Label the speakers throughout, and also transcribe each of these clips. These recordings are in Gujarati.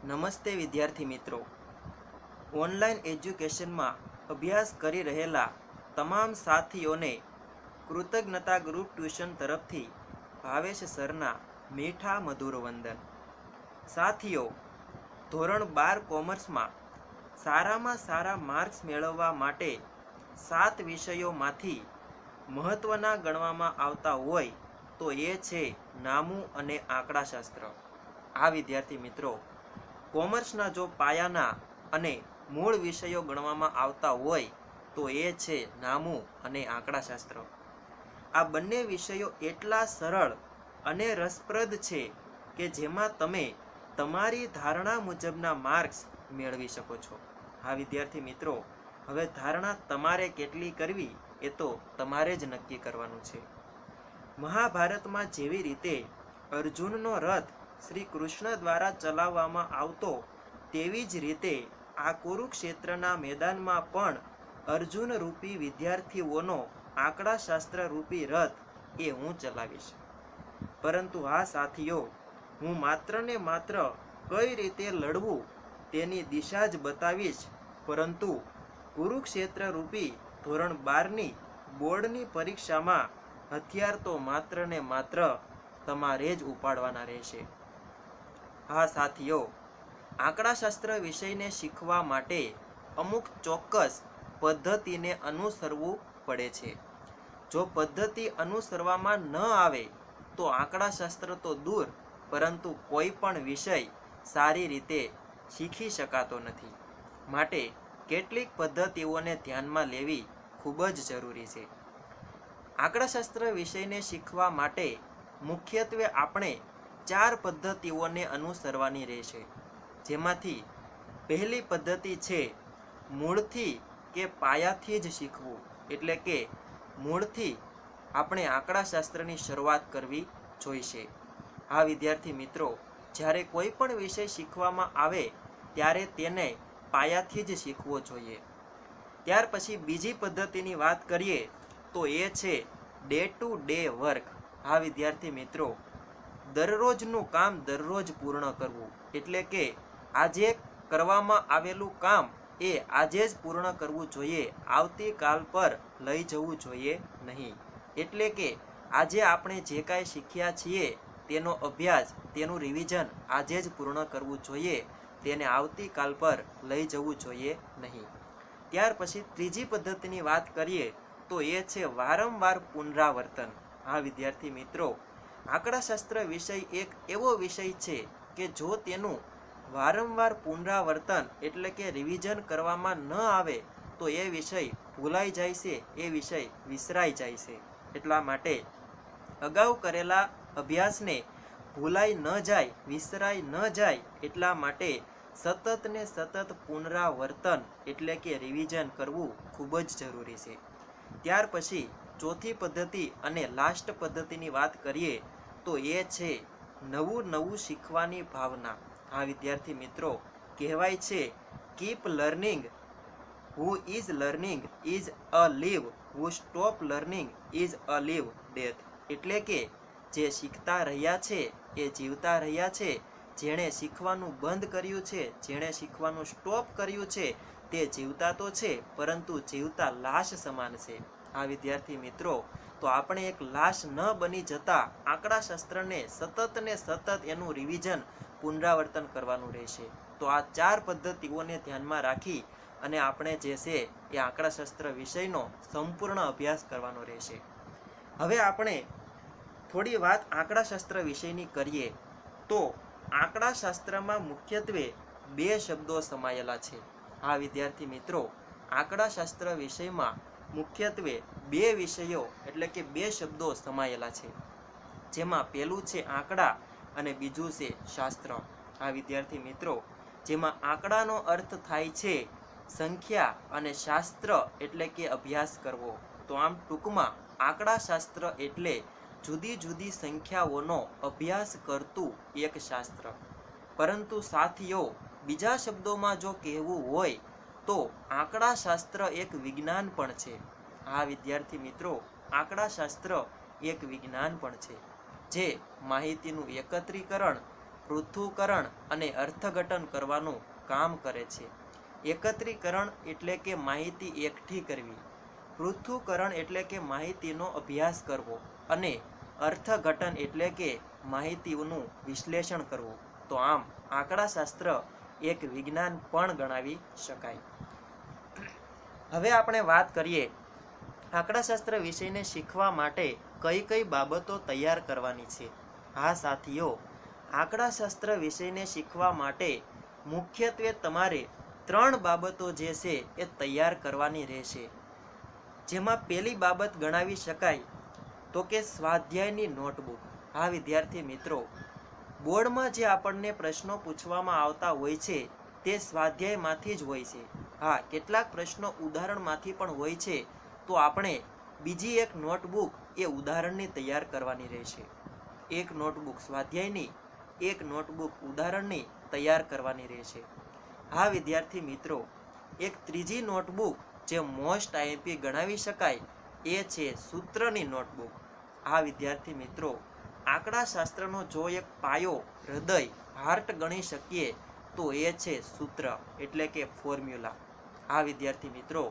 Speaker 1: નમસ્તે વિદ્યાર્થી મિત્રો, ઓનલાઈન એજ્યુકેશનમાં અભ્યાસ કરી રહેલા તમામ સાથીઓને કૃતજ્ઞતા ગ્રુપ ટ્યુશન તરફથી ભાવેશ સરના મીઠા મધુર વંદન। સાથીઓ, ધોરણ 12 કોમર્સમાં સારામાં સારા માર્ક્સ મેળવવા માટે 7 વિષયોમાંથી મહત્ત્વના ગણવામાં આવતા હોય તો એ છે નામું અને આંકડાશાસ્ત્ર। આ વિદ્યાર્થી મિત્રો, કોમર્સના જો પાયાના અને મૂળ વિષયો ગણવામાં આવતા હોય તો એ છે નામું અને આંકડાશાસ્ત્ર। આ બંને વિષયો એટલા સરળ અને રસપ્રદ છે કે જેમાં તમે તમારી ધારણા મુજબના માર્ક્સ મેળવી શકો છો। હા વિદ્યાર્થી મિત્રો, હવે ધારણા તમારે કેટલી કરવી એ તો તમારે જ નક્કી કરવાનું છે। મહાભારતમાં જેવી રીતે અર્જુનનો રથ શ્રી કૃષ્ણ દ્વારા ચલાવવામાં આવતો, તેવી જ રીતે આ કુરુક્ષેત્રના મેદાનમાં પણ અર્જુન રૂપી વિદ્યાર્થીઓનો આંકડાશાસ્ત્ર રૂપી રથ એ હું ચલાવીશ। પરંતુ આ સાથીઓ, હું માત્ર ને માત્ર કઈ રીતે લડવું તેની દિશા જ બતાવીશ, પરંતુ કુરુક્ષેત્ર રૂપી ધોરણ 12ની બોર્ડની પરીક્ષામાં હથિયાર તો માત્ર ને માત્ર તમારે જ ઉપાડવાના રહેશે। હા સાથીઓ, આંકડાશાસ્ત્ર વિષયને શીખવા માટે અમુક ચોક્કસ પદ્ધતિને અનુસરવું પડે છે। જો પદ્ધતિ અનુસરવામાં ન આવે તો આંકડાશાસ્ત્ર તો દૂર, પરંતુ કોઈ પણ વિષય સારી રીતે શીખી શકાતો નથી। માટે કેટલીક પદ્ધતિઓને ધ્યાનમાં લેવી ખૂબ જ જરૂરી છે। આંકડાશાસ્ત્ર વિષયને શીખવા માટે મુખ્યત્વે આપણે 4 પદ્ધતિઓને અનુસરવાની રહેશે, જેમાંથી પહેલી પદ્ધતિ છે મૂળથી કે પાયાથી જ શીખવું, એટલે કે મૂળથી આપણે આંકડાશાસ્ત્રની શરૂઆત કરવી જોઈશે। હા વિદ્યાર્થી મિત્રો, જ્યારે કોઈ પણ વિષય શીખવામાં આવે ત્યારે તેને પાયાથી જ શીખવો જોઈએ। ત્યાર પછી બીજી પદ્ધતિની વાત કરીએ તો એ છે ડે ટુ ડે વર્ક। હા વિદ્યાર્થી મિત્રો, દરરોજનું કામ દરરોજ પૂર્ણ કરવું, એટલે કે આજે કરવામાં આવેલું કામ એ આજે જ પૂર્ણ કરવું જોઈએ, આવતીકાલ પર લઈ જવું જોઈએ નહીં। એટલે કે આજે આપણે જે કાંઈ શીખ્યા છીએ તેનો અભ્યાસ, તેનું રિવિઝન આજે જ પૂર્ણ કરવું જોઈએ, તેને આવતીકાલ પર લઈ જવું જોઈએ નહીં। ત્યાર પછી ત્રીજી પદ્ધતિની વાત કરીએ તો એ છે વારંવાર પુનરાવર્તન। હા વિદ્યાર્થી મિત્રો, આંકડાશાસ્ત્ર વિષય એક એવો વિષય છે કે જો તેનું વારંવાર પુનરાવર્તન એટલે કે રિવિઝન કરવામાં ન આવે તો એ વિષય ભૂલાઈ જાય છે, એ વિષય વિસરાઈ જાય છે। એટલા માટે અગાઉ કરેલા અભ્યાસને ભૂલાઈ ન જાય, વિસરાઈ ન જાય, એટલા માટે સતત ને સતત પુનરાવર્તન એટલે કે રિવિઝન કરવું ખૂબ જ જરૂરી છે। ત્યાર પછી ચોથી પદ્ધતિ અને લાસ્ટ પદ્ધતિની વાત કરીએ તો એ છે નવું નવું શીખવાની ભાવના। હા વિદ્યાર્થી મિત્રો, કહેવાય છે keep learning, who is learning is a live, who stop learning is a live death. એટલે કે જે શીખતા રહ્યા છે એ જીવતા રહ્યા છે, જેણે શીખવાનું બંધ કર્યું છે, જેણે શીખવાનું સ્ટોપ કર્યું છે, તે જીવતા તો છે પરંતુ જીવતા લાશ સમાન છે। આ વિદ્યાર્થી મિત્રો, તો આપણે એક લાશ ન બની જતા આંકડાશાસ્ત્રને સતત ને સતત એનું રિવિઝન, પુનરાવર્તન કરવાનું રહેશે। તો આ 4 પદ્ધતિઓને ધ્યાનમાં રાખી અને આપણે જે છે એ આંકડાશાસ્ત્ર વિષયનો સંપૂર્ણ અભ્યાસ કરવાનો રહેશે। હવે આપણે થોડી વાત આંકડાશાસ્ત્ર વિષયની કરીએ તો આંકડાશાસ્ત્રમાં મુખ્યત્વે 2 શબ્દો સમાયેલા છે। હા વિદ્યાર્થી મિત્રો, આંકડાશાસ્ત્ર વિષયમાં મુખ્યત્વે 2 વિષયો એટલે કે 2 શબ્દો સમાયેલા છે, જેમાં પહેલું છે આંકડા અને બીજું છે શાસ્ત્ર। આ વિદ્યાર્થી મિત્રો, જેમાં આંકડાનો અર્થ થાય છે સંખ્યા અને શાસ્ત્ર એટલે કે અભ્યાસ કરવો। તો આમ ટૂંકમાં આંકડાશાસ્ત્ર એટલે જુદી જુદી સંખ્યાઓનો અભ્યાસ કરતું એક શાસ્ત્ર। પરંતુ સાથીઓ, બીજા શબ્દોમાં જો કહેવું હોય તો આંકડાશાસ્ત્ર એક વિજ્ઞાન પણ છે। આ વિદ્યાર્થી મિત્રો, આંકડાશાસ્ત્ર એક વિજ્ઞાન પણ છે, જે માહિતીનું એકત્રીકરણ, પૃથ્થકરણ અને અર્થઘટન કરવાનું કામ કરે છે. એકત્રીકરણ એટલે કે માહિતી એકઠી કરવી, પૃથ્થકરણ એટલે કે માહિતીનો અભ્યાસ કરવો અને અર્થઘટન એટલે કે માહિતીનું વિશ્લેષણ કરવું. તો આમ આંકડાશાસ્ત્ર એક વિજ્ઞાન પણ ગણાવી શકાય. હવે આપણે વાત કરીએ આંકડાશાસ્ત્ર વિષયને શીખવા માટે કઈ કઈ બાબતો તૈયાર કરવાની છે. હા સાથીઓ, આંકડાશાસ્ત્ર વિષયને શીખવા માટે મુખ્યત્વે તમારે 3 બાબતો જે છે એ તૈયાર કરવાની રહેશે. જેમાં પહેલી બાબત ગણાવી શકાય તો કે સ્વાધ્યાયની નોટબુક. હા વિદ્યાર્થી મિત્રો, બોર્ડમાં જે આપણને પ્રશ્નો પૂછવામાં આવતા હોય છે તે સ્વાધ્યાયમાંથી જ હોય છે. હા, કેટલાક પ્રશ્નો ઉદાહરણમાંથી પણ હોય છે, તો આપણે બીજી એક નોટબુક એ ઉદાહરણની તૈયાર કરવાની રહેશે. એક નોટબુક સ્વાધ્યાયની, એક નોટબુક ઉદાહરણની તૈયાર કરવાની રહેશે. હા વિદ્યાર્થી મિત્રો, એક ત્રીજી નોટબુક જે મોસ્ટ આઈએમપી ગણાવી શકાય એ છે સૂત્રની નોટબુક. હા વિદ્યાર્થી મિત્રો, આંકડાશાસ્ત્રનો જો એક પાયો, હૃદય, હાર્ટ ગણી શકીએ તો એ છે સૂત્ર એટલે કે ફોર્મ્યુલા. હા વિદ્યાર્થી મિત્રો,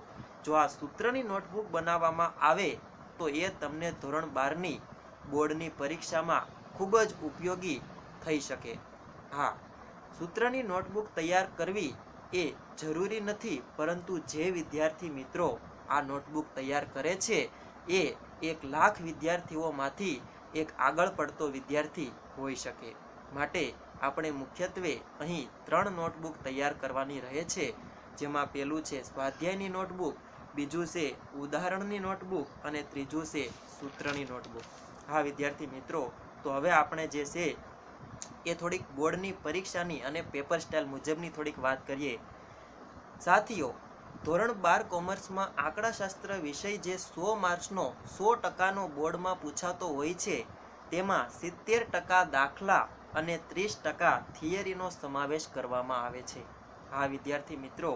Speaker 1: જો આ સૂત્રની નોટબુક બનાવવામાં આવે તો એ તમને ધોરણ 12ની બોર્ડની પરીક્ષામાં ખૂબ જ ઉપયોગી થઈ શકે. હા, સૂત્રની નોટબુક તૈયાર કરવી એ જરૂરી નથી, પરંતુ જે વિદ્યાર્થી મિત્રો આ નોટબુક તૈયાર કરે છે એ 1 લાખ વિદ્યાર્થીઓમાંથી એક આગળ પડતો વિદ્યાર્થી હોઈ શકે. માટે આપણે મુખ્યત્વે અહીં 3 નોટબુક તૈયાર કરવાની રહે છે. જેમાં પહેલું છે સ્વાધ્યાયની નોટબુક, બીજું છે ઉદાહરણની નોટબુક અને ત્રીજું છે સૂત્રની નોટબુક. હા વિદ્યાર્થી મિત્રો, તો હવે આપણે જે છે એ થોડીક બોર્ડની પરીક્ષાની અને પેપર સ્ટાઇલ મુજબની થોડીક વાત કરીએ. સાથીઓ, ધોરણ 12 કોમર્સમાં આંકડાશાસ્ત્ર વિષય જે 100 માર્ક્સનો 100% બોર્ડમાં પૂછાતો હોય છે, તેમાં 70% દાખલા અને 30% થિયરીનો સમાવેશ કરવામાં આવે છે. હા વિદ્યાર્થી મિત્રો,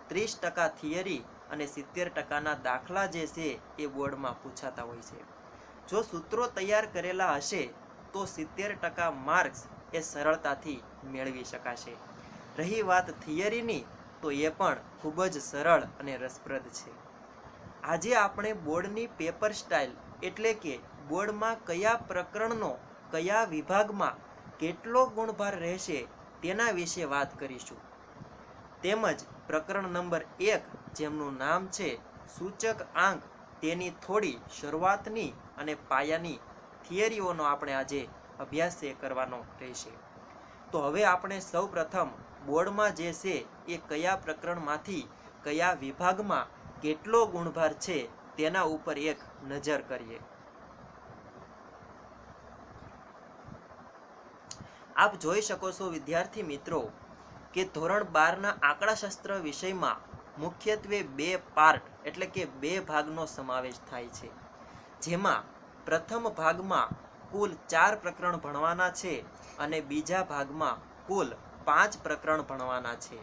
Speaker 1: 30% થિયરી અને 70%ના દાખલા જે છે એ બોર્ડમાં પૂછાતા હોય છે. જો સૂત્રો તૈયાર કરેલા હશે તો 70% માર્ક્સ એ સરળતાથી મેળવી શકાશે. રહી વાત થિયરીની, તો એ પણ ખૂબ જ સરળ અને રસપ્રદ છે. આજે આપણે બોર્ડની પેપર સ્ટાઇલ એટલે કે બોર્ડમાં કયા પ્રકરણનો કયા વિભાગમાં કેટલો ગુણભાર રહેશે તેના વિશે વાત કરીશું. તેમજ પ્રકરણ નંબર 1 જેમનું નામ છે સૂચક આંક, તેની થોડી શરૂઆતની અને પાયાની થિયરીઓનો આપણે આજે અભ્યાસ કરવાનો રહેશે. તો હવે આપણે સૌ પ્રથમ બોર્ડમાં જે છે એ કયા પ્રકરણમાંથી કયા વિભાગમાં કેટલો ગુણભાર છે તેના ઉપર એક નજર કરીએ. આપ જોઈ શકો છો વિદ્યાર્થી મિત્રો કે ધોરણ 12ના આંકડાશાસ્ત્ર વિષયમાં મુખ્યત્વે 2 પાર્ટ એટલે કે 2 ભાગનો સમાવેશ થાય છે. જેમાં પ્રથમ ભાગમાં કુલ 4 પ્રકરણ ભણવાના છે અને બીજા ભાગમાં કુલ 5 પ્રકરણ ભણવાના છે.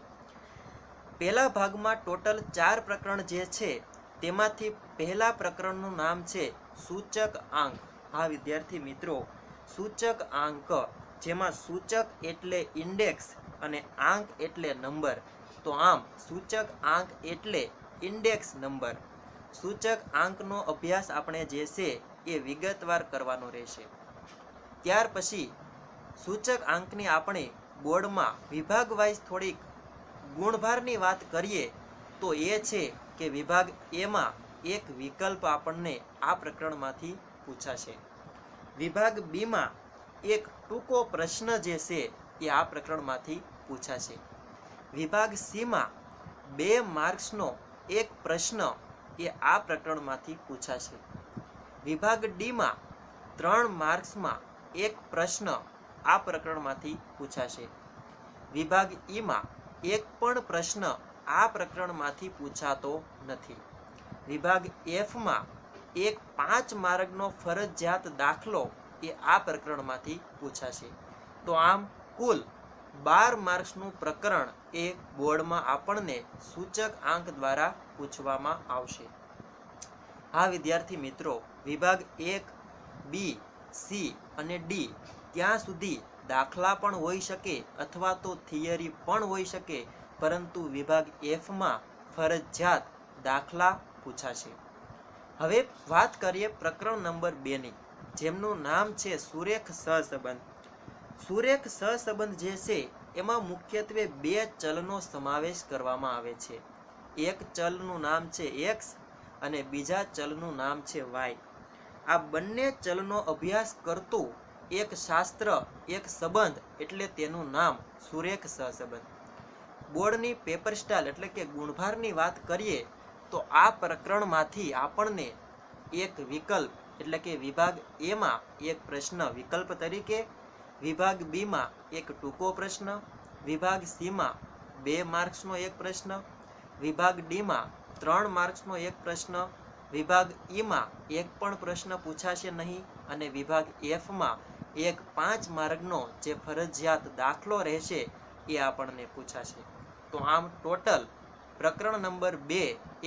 Speaker 1: પહેલા ભાગમાં ટોટલ 4 પ્રકરણ જે છે તેમાંથી પહેલા પ્રકરણનું નામ છે સૂચક આંક. હા વિદ્યાર્થી મિત્રો, સૂચક આંક, જેમાં સૂચક એટલે ઇન્ડેક્સ અને આંક એટલે નંબર. તો આમ સૂચક આંક એટલે ઇન્ડેક્સ નંબર. સૂચક આંકનો અભ્યાસ આપણે જે છે એ વિગતવાર કરવાનો રહેશે. ત્યાર પછી સૂચક આંકની આપણે બોર્ડમાં વિભાગ વાઇઝ થોડીક ગુણભારની વાત કરીએ તો એ છે કે વિભાગ એમાં એક વિકલ્પ આપણને આ પ્રકરણમાંથી પૂછાશે. વિભાગ બીમાં એક ટૂંકો પ્રશ્ન જે છે એ આ પ્રકરણમાંથી પૂછાશે. વિભાગ સીમાં 2 માર્ક્સનો એક પ્રશ્ન એ આ પ્રકરણમાંથી પૂછાશે. વિભાગ ડીમાં 3 માર્ક્સમાં એક પ્રશ્ન આ પ્રકરણમાંથી પૂછાશે. વિભાગ ઈમાં એક પણ પ્રશ્ન આ પ્રકરણમાંથી પૂછાતો નથી. વિભાગ એફમાં એક 5 માર્કનો ફરજિયાત દાખલો એ આ પ્રકરણમાંથી પૂછાશે. તો આમ કુલ 12 માર્ક્સનું પ્રકરણ એ બોર્ડમાં આપણને સૂચક આંક દ્વારા પૂછવામાં આવશે. હા વિદ્યાર્થી મિત્રો, વિભાગ 1, બી, સી અને ડી ત્યાં સુધી દાખલા પણ હોઈ શકે અથવા તો થિયરી પણ હોઈ શકે, પરંતુ વિભાગ એફમાં ફરજિયાત દાખલા પૂછાશે. હવે વાત કરીએ પ્રકરણ નંબર 2ની, જેમનું નામ છે સુરેખ સહસંબંધ. સુરેખ સહસંબંધ જે છે એમાં મુખ્યત્વે બે ચલનો સમાવેશ કરવામાં આવે છે. એક ચલનું નામ છે એક્સ અને બીજા ચલનું નામ છે વાય. આ બંને ચલનો અભ્યાસ કરતું એક શાસ્ત્ર, એક સંબંધ, એટલે તેનું નામ સુરેખ સહસંબંધ. બોર્ડની પેપર સ્ટાઇલ એટલે કે ગુણભારની વાત કરીએ તો આ પ્રકરણમાંથી આપણને એક વિકલ્પ એટલે કે વિભાગ એમાં એક પ્રશ્ન વિકલ્પ તરીકે, વિભાગ બીમાં એક ટૂંકો પ્રશ્ન, વિભાગ સીમાં 2 માર્ક્સનો એક પ્રશ્ન, વિભાગ ડીમાં 3 માર્ક્સનો એક પ્રશ્ન, વિભાગ ઈમાં એક પણ પ્રશ્ન પૂછાશે નહીં અને વિભાગ એફમાં એક 5 માર્કનો જે ફરજિયાત દાખલો રહેશે એ આપણને પૂછાશે. તો આમ ટોટલ પ્રકરણ નંબર 2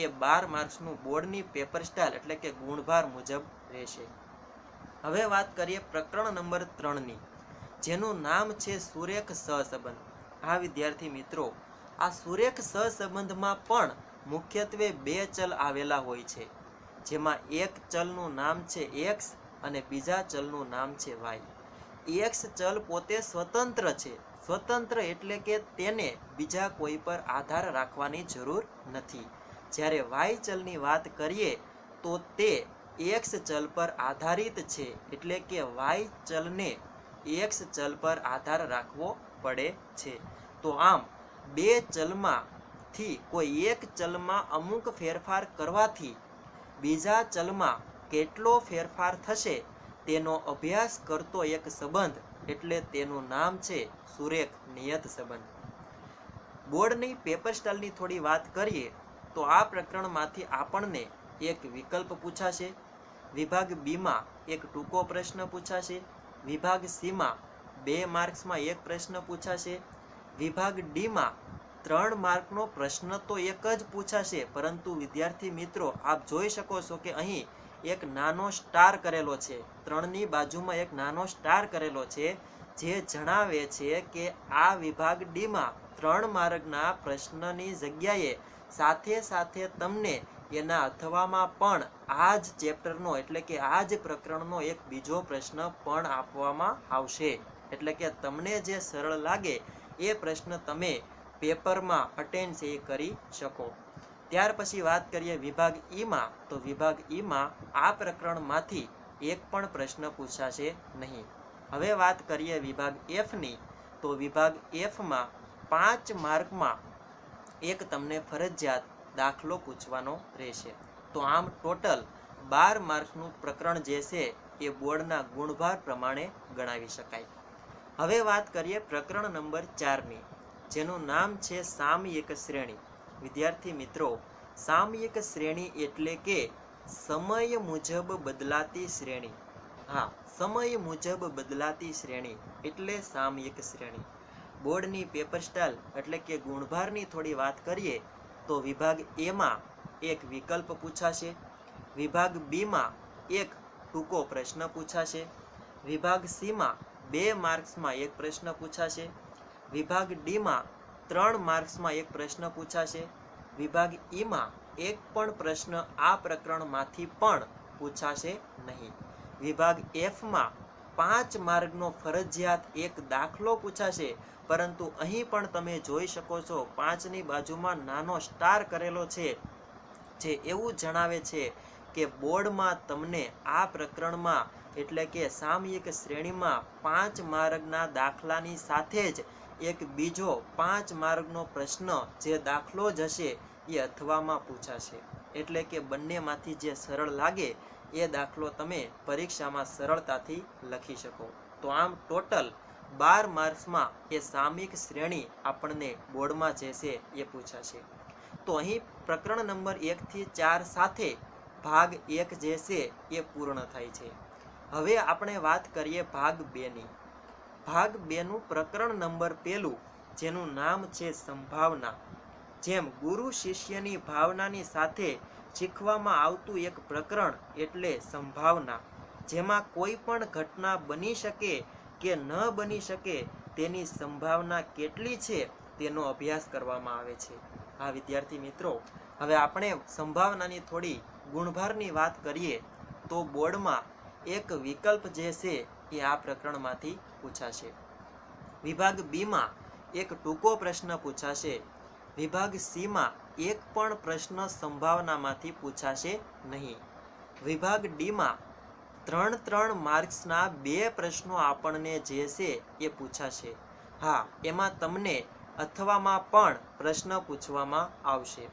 Speaker 1: એ 12 માર્ક્સનું બોર્ડની પેપર સ્ટાઇલ એટલે કે ગુણભાર મુજબ રહેશે. હવે વાત કરીએ પ્રકરણ નંબર 3ની, જેનું નામ છે સુરેખ સહસંબંધ. હા વિદ્યાર્થી મિત્રો, આ સુરેખ સહસંબંધમાં પણ મુખ્યત્વે 2 ચલ આવેલા હોય છે, જેમાં એક ચલનું નામ છે એક્સ અને બીજા ચલનું નામ છે વાય. એક્સ ચલ પોતે સ્વતંત્ર છે. સ્વતંત્ર એટલે કે તેને બીજા કોઈ પર આધાર રાખવાની જરૂર નથી. જ્યારે વાય ચલની વાત કરીએ તો તે એક્સ ચલ પર આધારિત છે, એટલે કે વાય ચલને એક્સ ચલ પર આધાર રાખવો પડે છે. તો આમ 2 ચલમાંથી કોઈ એક ચલમાં અમુક ફેરફાર કરવાથી બીજા ચલમાં કેટલો ફેરફાર થશે તેનો અભ્યાસ કરતો એક સંબંધ, એટલે તેનું નામ છે સુરેખ નિયત સંબંધ. બોર્ડની પેપર સ્ટાઇલની થોડી વાત કરીએ તો આ પ્રકરણમાંથી આપણને એક વિકલ્પ પૂછાશે, વિભાગ બીમાં એક ટૂંકો પ્રશ્ન પૂછાશે, વિભાગ સીમાં 2 માર્ક્સમાં એક પ્રશ્ન પૂછાશે, વિભાગ ડીમાં 3 માર્કનો પ્રશ્ન તો એક જ પૂછાશે, પરંતુ વિદ્યાર્થી મિત્રો આપ જોઈ શકો છો કે અહીં એક નાનો સ્ટાર કરેલો છે. 3ની બાજુમાં એક નાનો સ્ટાર કરેલો છે, જે જણાવે છે કે આ વિભાગ ડીમાં 3 માર્કના પ્રશ્નની જગ્યાએ સાથે સાથે તમને એના અથવામાં પણ આ જ ચેપ્ટરનો એટલે કે આ જ પ્રકરણનો એક બીજો પ્રશ્ન પણ આપવામાં આવશે. એટલે કે તમને જે સરળ લાગે એ પ્રશ્ન તમે પેપરમાં અટેન્ડ છે એ કરી શકો. ત્યાર પછી વાત કરીએ વિભાગ ઈમાં, તો વિભાગ ઈમાં આ પ્રકરણમાંથી એક પણ પ્રશ્ન પૂછાશે નહીં. હવે વાત કરીએ વિભાગ એફની, તો વિભાગ એફમાં 5 માર્કમાં એક તમને ફરજિયાત દાખલો પૂછવાનો રહેશે. તો આમ ટોટલ 12 માર્કનું પ્રકરણ જે છે એ બોર્ડના ગુણભાર પ્રમાણે ગણાવી શકાય. હવે વાત કરીએ પ્રકરણ નંબર 4ની, જેનું નામ છે સામયિક શ્રેણી. વિદ્યાર્થી મિત્રો, સામયિક શ્રેણી એટલે કે સમય મુજબ બદલાતી શ્રેણી. હા, સમય મુજબ બદલાતી શ્રેણી એટલે સામયિક શ્રેણી. બોર્ડની પેપર સ્ટાઇલ એટલે કે ગુણભારની થોડી વાત કરીએ તો વિભાગ એમાં એક વિકલ્પ પૂછાશે, વિભાગ બીમાં એક ટૂંકો પ્રશ્ન પૂછાશે, વિભાગ સીમાં 2 માર્ક્સમાં એક પ્રશ્ન પૂછાશે, વિભાગ ડીમાં 3 માર્ક્સમાં એક પ્રશ્ન પૂછાશે, વિભાગ ઈમાં એક પણ પ્રશ્ન આ પ્રકરણમાંથી પણ પૂછાશે નહીં. વિભાગ એફમાં 5 માર્કનો ફરજિયાત એક દાખલો પૂછાશે, પરંતુ અહીં પણ તમે જોઈ શકો છો 5ની બાજુમાં નાનો સ્ટાર કરેલો છે, જે એવું જણાવે છે કે બોર્ડમાં તમને આ પ્રકરણમાં એટલે કે સામયિક શ્રેણીમાં 5 માર્કના દાખલાની સાથે જ એક બીજો 5 માર્કનો પ્રશ્ન જે દાખલો જ હશે એ અથવામાં પૂછાશે. એટલે કે બંનેમાંથી જે સરળ લાગે એ દાખલો તમે પરીક્ષામાં સરળતાથી લખી શકો. તો આમ ટોટલ 12 માર્ક્સમાં એ સામયિક શ્રેણી આપણને બોર્ડમાં જે છે એ પૂછાશે. તો અહીં પ્રકરણ નંબર 1 થી 4 સાથે ભાગ 1 જે છે એ પૂર્ણ થાય છે. હવે આપણે વાત કરીએ ભાગ 2ની. ભાગ 2નું પ્રકરણ નંબર 1, જેનું નામ છે સંભાવના. જેમ ગુરુ શિષ્યની ભાવનાની સાથે શીખવામાં આવતું એક પ્રકરણ એટલે સંભાવના, જેમાં કોઈ પણ ઘટના બની શકે કે ન બની શકે તેની સંભાવના કેટલી છે તેનો અભ્યાસ કરવામાં આવે છે. હા વિદ્યાર્થી મિત્રો, હવે આપણે સંભાવનાની થોડી ગુણભારની વાત કરીએ તો બોર્ડમાં એક વિકલ્પ જે છે એ આ પ્રકરણમાંથી પૂછાશે. વિભાગ બીમાં એક ટૂંકો પ્રશ્ન પૂછાશે. વિભાગ સીમાં એક પણ પ્રશ્ન સંભાવનામાંથી પૂછાશે નહીં. વિભાગ ડીમાં 3 માર્ક્સના 2 પ્રશ્નો આપણને જે છે એ પૂછાશે. હા, એમાં તમને અથવામાં પણ પ્રશ્ન પૂછવામાં આવશે.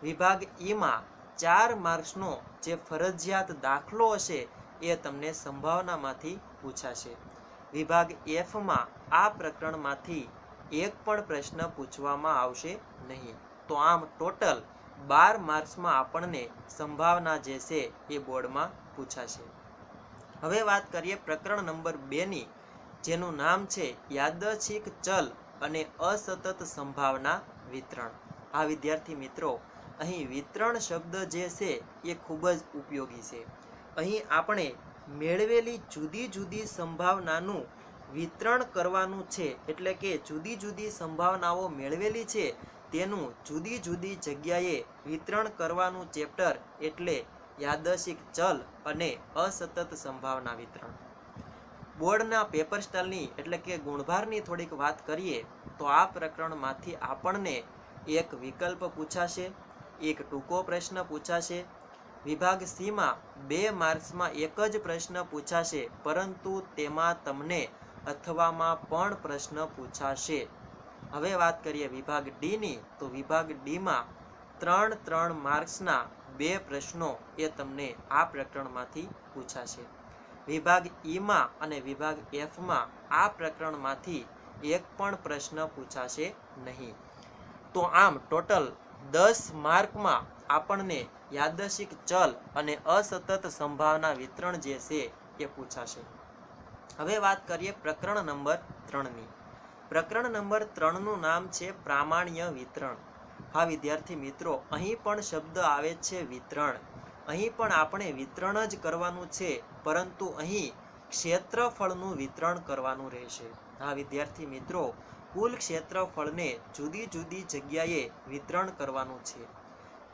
Speaker 1: વિભાગ ઈમાં 4 માર્ક્સનો જે ફરજિયાત દાખલો હશે એ તમને સંભાવનામાંથી પૂછાશે. વિભાગ એફમાં આ પ્રકરણમાંથી એક પણ પ્રશ્ન પૂછવામાં આવશે નહીં. તો આમ ટોટલ 12 માર્ક્સમાં આપણને સંભાવના જે છે એ બોર્ડમાં પૂછાશે. હવે વાત કરીએ પ્રકરણ નંબર 2ની, જેનું નામ છે યાદચ્છિક ચલ અને અસતત સંભાવના વિતરણ. આ વિદ્યાર્થી મિત્રો, અહીં વિતરણ શબ્દ જે છે એ ખૂબ જ ઉપયોગી છે. અહીં આપણે મેળવેલી જુદી જુદી સંભાવનાનું વિતરણ કરવાનું છે. એટલે કે જુદી જુદી સંભાવનાઓ મેળવેલી છે તેનું જુદી જુદી જગ્યાએ વિતરણ કરવાનું ચેપ્ટર એટલે યાદચ્છિક ચલ અને અસતત સંભાવના વિતરણ. બોર્ડના પેપર સ્ટાઇલની એટલે કે ગુણભારની થોડીક વાત કરીએ તો આ પ્રકરણમાંથી આપણને એક વિકલ્પ પૂછાશે, એક ટૂંકો પ્રશ્ન પૂછાશે. વિભાગ સીમાં 2 માર્ક્સમાં એક જ પ્રશ્ન પૂછાશે, પરંતુ તેમાં તમને અથવામાં પણ પ્રશ્ન પૂછાશે. હવે વાત કરીએ વિભાગ ડીની, તો વિભાગ ડીમાં 3 માર્ક્સના 2 પ્રશ્નો એ તમને આ પ્રકરણમાંથી પૂછાશે. વિભાગ ઈમાં અને વિભાગ એફમાં આ પ્રકરણમાંથી એક પણ પ્રશ્ન પૂછાશે નહીં. તો આમ ટોટલ 10 માર્કમાં આપણને યાદચ્છિક ચલ અને અસતત સંભાવના વિતરણ જે છે એ પૂછાશે. હવે વાત કરીએ પ્રકરણ નંબર 3ની. પ્રકરણ નંબર 3નું નામ છે પ્રામાણ્ય વિતરણ. હા વિદ્યાર્થી મિત્રો, અહીં પણ શબ્દ આવે છે વિતરણ. અહીં પણ આપણે વિતરણ જ કરવાનું છે, પરંતુ અહીં ક્ષેત્રફળનું વિતરણ કરવાનું રહેશે. હા વિદ્યાર્થી મિત્રો, કુલ ક્ષેત્રફળને જુદી જુદી જગ્યાએ વિતરણ કરવાનું છે.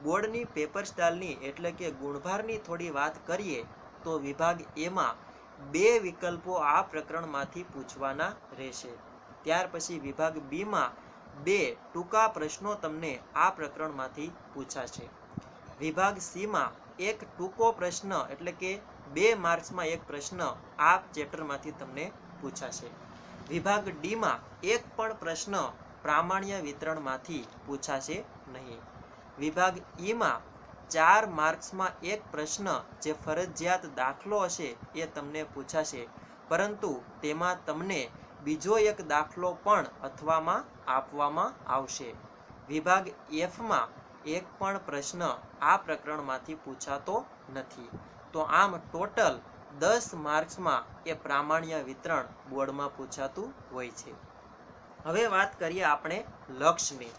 Speaker 1: બોર્ડની પેપર સ્ટાઇલની એટલે કે ગુણભારની થોડી વાત કરીએ તો વિભાગ એમાં 2 વિકલ્પો આ પ્રકરણમાંથી પૂછવાના રહેશે. ત્યાર પછી વિભાગ બીમાં 2 ટૂંકા પ્રશ્નો તમને આ પ્રકરણમાંથી પૂછાશે. વિભાગ સીમાં એક ટૂંકો પ્રશ્ન એટલે કે 2 માર્ક્સમાં એક પ્રશ્ન આ ચેપ્ટરમાંથી તમને પૂછાશે. વિભાગ ડીમાં એક પણ પ્રશ્ન પ્રામાણ્ય વિતરણમાંથી પૂછાશે નહીં. વિભાગ ઈમાં 4 માર્ક્સમાં એક પ્રશ્ન જે ફરજિયાત દાખલો હશે એ તમને પૂછાશે, પરંતુ તેમાં તમને બીજો એક દાખલો પણ અથવામાં આપવામાં આવશે. વિભાગ એફમાં એક પણ પ્રશ્ન આ પ્રકરણમાંથી પૂછાતો નથી. તો આમ ટોટલ 10 માર્ક્સમાં એ પ્રામાણ્ય વિતરણ બોર્ડમાં પૂછાતું હોય છે. હવે વાત કરીએ આપણે લક્ષની.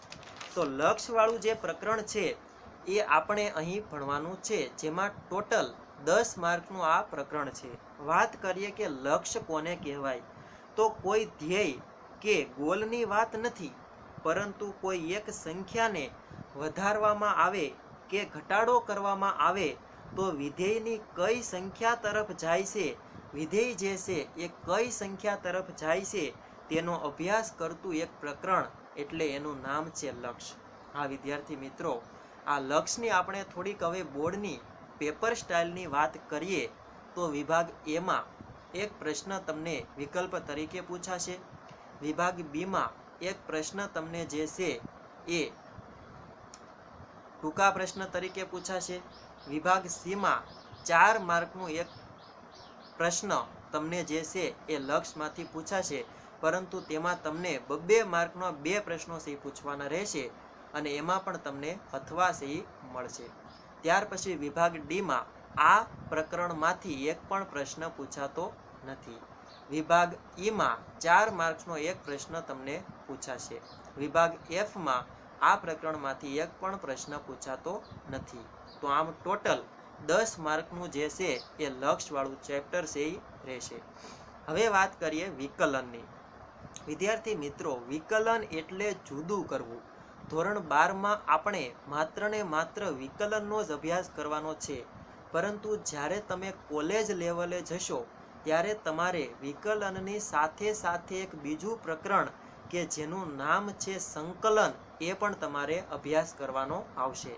Speaker 1: તો લક્ષવાળું જે પ્રકરણ છે એ આપણે અહીં ભણવાનું છે, જેમાં ટોટલ 10 માર્કનું આ પ્રકરણ છે. વાત કરીએ કે લક્ષ્ય કોને કહેવાય, તો કોઈ ધ્યેય કે ગોલની વાત નથી, પરંતુ કોઈ એક સંખ્યાને વધારવામાં આવે કે ઘટાડો કરવામાં આવે તો વિધેયની કઈ સંખ્યા તરફ જાય છે, વિધેય જે છે એ કઈ સંખ્યા તરફ જાય છે તેનો અભ્યાસ કરતું એક પ્રકરણ એટલે એનું નામ છે લક્ષ્ય. હા વિદ્યાર્થી મિત્રો, આ લક્ષ્યની આપણે થોડીક હવે બોર્ડની પેપર સ્ટાઇલની વાત કરીએ તો વિભાગ એમાં એક પ્રશ્ન તમને વિકલ્પ તરીકે પૂછાશે. વિભાગ બીમાં એક પ્રશ્ન તમને જે છે એ ટૂંકા પ્રશ્ન તરીકે પૂછાશે. વિભાગ સીમાં 4 માર્કનું એક પ્રશ્ન તમને જે છે એ લક્ષ્યમાંથી પૂછાશે, પરંતુ તેમાં તમને 2 માર્કના 2 પ્રશ્નો છે પૂછવાના રહેશે અને એમાં પણ તમને અથવા છે મળશે. ત્યાર પછી વિભાગ ડીમાં આ પ્રકરણમાંથી એક પણ પ્રશ્ન પૂછાતો નથી. વિભાગ ઈમાં 4 માર્ક્સનો એક પ્રશ્ન તમને પૂછાશે. વિભાગ એફમાં આ પ્રકરણમાંથી એક પણ પ્રશ્ન પૂછાતો નથી. તો આમ ટોટલ 10 માર્કનું જે છે એ લક્ષવાળું ચેપ્ટર છે એ રહેશે. હવે વાત કરીએ વિકલનની. વિદ્યાર્થી મિત્રો, વિકલન એટલે જુદું કરવું. ધોરણ 12માં આપણે માત્ર ને માત્ર વિકલનનો જ અભ્યાસ કરવાનો છે, પરંતુ જ્યારે તમે કોલેજ લેવલે જશો ત્યારે તમારે વિકલનની સાથે સાથે એક બીજું પ્રકરણ કે જેનું નામ છે સંકલન, એ પણ તમારે અભ્યાસ કરવાનો આવશે.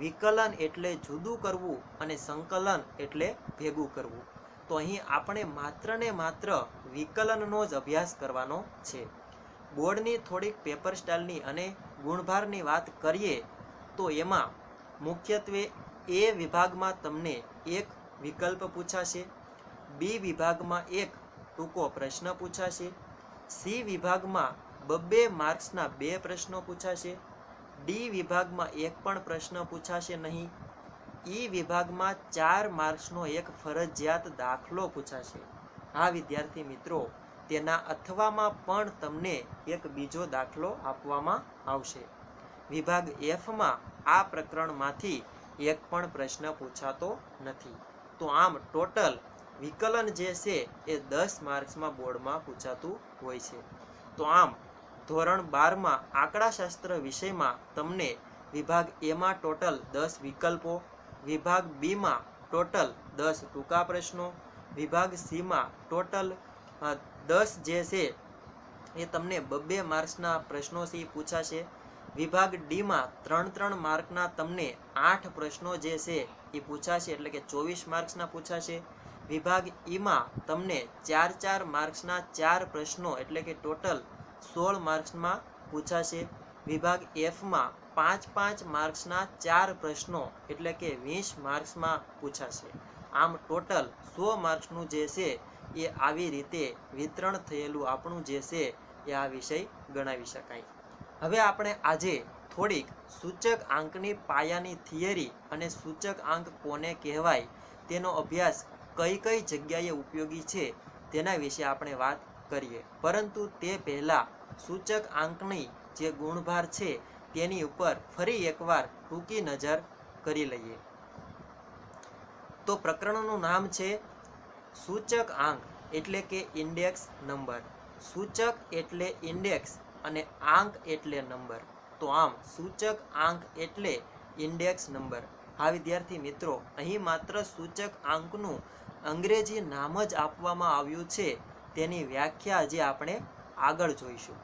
Speaker 1: વિકલન એટલે જુદું કરવું અને સંકલન એટલે ભેગું કરવું. તો અહીં આપણે માત્ર ને માત્ર વિકલનનો જ અભ્યાસ કરવાનો છે. બોર્ડની થોડીક પેપર સ્ટાઇલની અને ગુણભારની વાત કરીએ તો એમાં મુખ્યત્વે એ વિભાગમાં તમને એક વિકલ્પ પૂછાશે, બી વિભાગમાં એક ટૂંકો પ્રશ્ન પૂછાશે, સી વિભાગમાં 2 માર્ક્સના 2 પ્રશ્નો પૂછાશે, ડી વિભાગમાં એક પણ પ્રશ્ન પૂછાશે નહીં, ઈ વિભાગમાં 4 માર્ક્સનો એક ફરજિયાત દાખલો પૂછાશે. હા વિદ્યાર્થી મિત્રો, તેના અથવામાં પણ તમને એક બીજો દાખલો આપવામાં આવશે. વિભાગ એફમાં આ પ્રકરણમાંથી એક પણ પ્રશ્ન પૂછાતો નથી. તો આમ ટોટલ વિકલન જે છે એ 10 માર્ક્સમાં બોર્ડમાં પૂછાતું હોય છે. તો આમ ધોરણ 12માં આંકડાશાસ્ત્ર વિષયમાં તમને વિભાગ એમાં ટોટલ 10 વિકલ્પો, વિભાગ બીમાં ટોટલ 10 ટૂંકા પ્રશ્નો, વિભાગ સીમાં ટોટલ 10 જે છે એ તમને 2 માર્ક્સના પ્રશ્નો છે પૂછાશે. વિભાગ ડીમાં 3 માર્કના તમને 8 પ્રશ્નો જે છે એ પૂછાશે, એટલે કે 24 માર્ક્સના પૂછાશે. વિભાગ ઈમાં તમને 4 માર્ક્સના 4 પ્રશ્નો, એટલે કે ટોટલ 16 માર્ક્સમાં પૂછાશે. વિભાગ એફમાં 5 માર્ક્સના 4 પ્રશ્નો, એટલે કે 20 માર્ક્સમાં પૂછાશે. આમ ટોટલ 100 માર્ક્સનું જે છે એ આવી રીતે વિતરણ થયેલું આપણું જે છે એ આ વિષય ગણાવી શકાય. હવે આપણે આજે થોડીક સૂચક આંકની પાયાની થિયરી અને સૂચક આંક કોને કહેવાય, તેનો અભ્યાસ કઈ કઈ જગ્યાએ ઉપયોગી છે તેના વિશે આપણે વાત કરીએ. પરંતુ તે પહેલાં સૂચક આંકની જે ગુણભાર છે તેની ઉપર ફરી એકવાર ટૂંકી નજર કરી લઈએ. તો પ્રકરણનું નામ છે સૂચક આંક એટલે કે ઇન્ડેક્સ નંબર. સૂચક એટલે ઇન્ડેક્સ અને આંક એટલે નંબર. તો આમ સૂચક આંક એટલે ઇન્ડેક્સ નંબર. હા વિદ્યાર્થી મિત્રો, અહીં માત્ર સૂચક આંકનું અંગ્રેજી નામ જ આપવામાં આવ્યું છે, તેની વ્યાખ્યા આજે આપણે આગળ જોઈશું.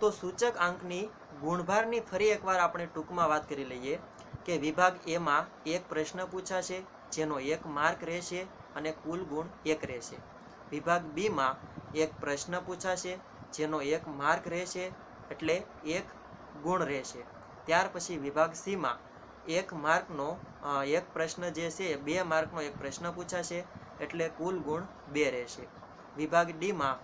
Speaker 1: તો સૂચક આંકની ગુણભારની ફરી એકવાર આપણે ટૂંકમાં વાત કરી લઈએ કે વિભાગ એમાં એક પ્રશ્ન પૂછાશે જેનો 1 માર્ક રહેશે અને કુલ ગુણ 1 રહેશે. વિભાગ બીમાં એક પ્રશ્ન પૂછાશે જેનો 1 માર્ક રહેશે, એટલે 1 ગુણ રહેશે. ત્યાર પછી વિભાગ સીમાં 1 માર્કનો એક પ્રશ્ન જે છે 2 માર્કનો એક પ્રશ્ન પૂછાશે, એટલે કુલ ગુણ 2 રહેશે. વિભાગ ડીમાં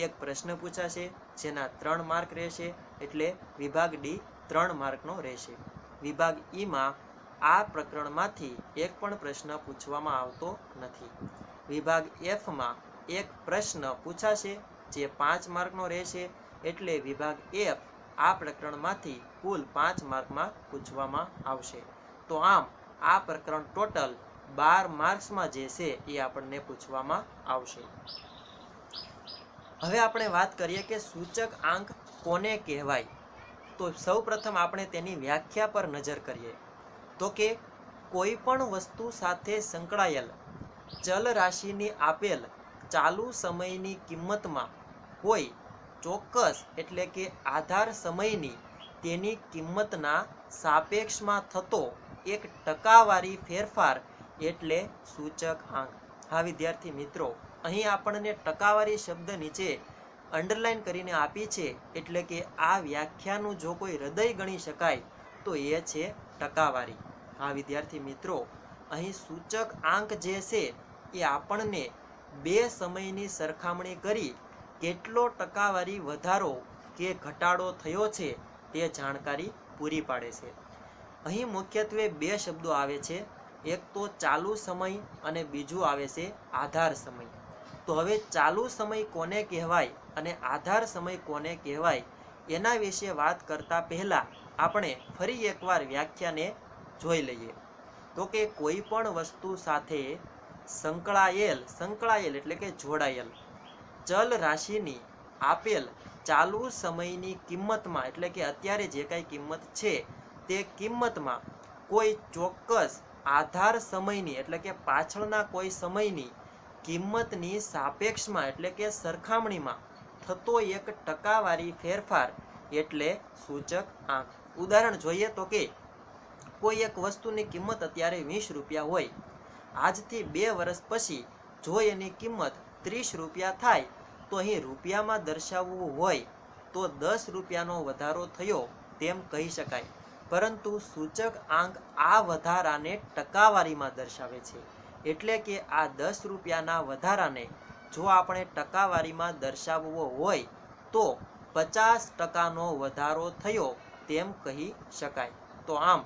Speaker 1: એક પ્રશ્ન પૂછાશે જેના 3 માર્ક રહેશે, એટલે વિભાગ ડી 3 માર્કનો રહેશે. વિભાગ ઈમાં આ પ્રકરણમાંથી એક પણ પ્રશ્ન પૂછવામાં આવતો નથી. વિભાગ એફમાં એક પ્રશ્ન પૂછાશે જે 5 માર્કનો રહેશે, એટલે વિભાગ એફ આ પ્રકરણમાંથી કુલ 5 માર્કમાં પૂછવામાં આવશે. તો આમ આ પ્રકરણ ટોટલ 12 માર્ક્સમાં જે છે એ આપણને પૂછવામાં આવશે. હવે આપણે વાત કરીએ કે સૂચક આંક કોને કહેવાય. તો સૌપ્રથમ આપણે તેની વ્યાખ્યા પર નજર કરીએ. તો કે કોઈ પણ વસ્તુ સાથે સંકળાયેલ ચલ રાશિની આપેલ ચાલુ સમયની કિંમતમાં કોઈ ચોક્કસ એટલે કે આધાર સમયની તેની કિંમતના સાપેક્ષમાં થતો એક ટકાવારી ફેરફાર એટલે સૂચક આંક. હા વિદ્યાર્થી મિત્રો, અહીં આપણને ટકાવારી શબ્દ નીચે અંડરલાઈન કરીને આપી છે, એટલે કે આ વ્યાખ્યાનું જો કોઈ હૃદય ગણી શકાય તો એ છે ટકાવારી. હા વિદ્યાર્થી મિત્રો, અહીં સૂચક આંક જે છે એ આપણને 2 સમયની સરખામણી કરી કેટલો ટકાવારી વધારો કે ઘટાડો થયો છે તે જાણકારી પૂરી પાડે છે. અહીં મુખ્યત્વે 2 શબ્દો આવે છે, એક તો ચાલુ સમય અને બીજું આવે છે આધાર સમય. તો હવે ચાલુ સમય કોને કહેવાય અને આધાર સમય કોને કહેવાય એના વિશે વાત કરતા પહેલા આપણે ફરી એકવાર વ્યાખ્યાને જોઈ લઈએ. તો કે કોઈ પણ વસ્તુ સાથે સંકળાયેલ એટલે કે જોડાયેલ ચલ રાશિની આપેલ ચાલુ સમયની કિંમતમાં એટલે કે અત્યારે જે કાંઈ કિંમત છે તે કિંમતમાં કોઈ ચોક્કસ આધાર સમયની એટલે કે પાછળના કોઈ સમયની કિંમતની સાપેક્ષમાં એટલે કે સરખામણીમાં થતો એક ટકાવારી ફેરફાર એટલે સૂચક આંક. ઉદાહરણ જોઈએ તો કે કોઈ એક વસ્તુની કિંમત અત્યારે 20 રૂપિયા હોય, આજથી 2 વર્ષ પછી જો એની કિંમત 30 રૂપિયા થાય તો અહીં રૂપિયામાં દર્શાવવું હોય તો 10 રૂપિયાનો વધારો થયો તેમ કહી શકાય, પરંતુ સૂચક આંક આ વધારાને ટકાવારીમાં દર્શાવે છે. એટલે કે આ 10 રૂપિયાના વધારાને જો આપણે ટકાવારીમાં દર્શાવવો હોય તો 50% વધારો થયો તેમ કહી શકાય. તો આમ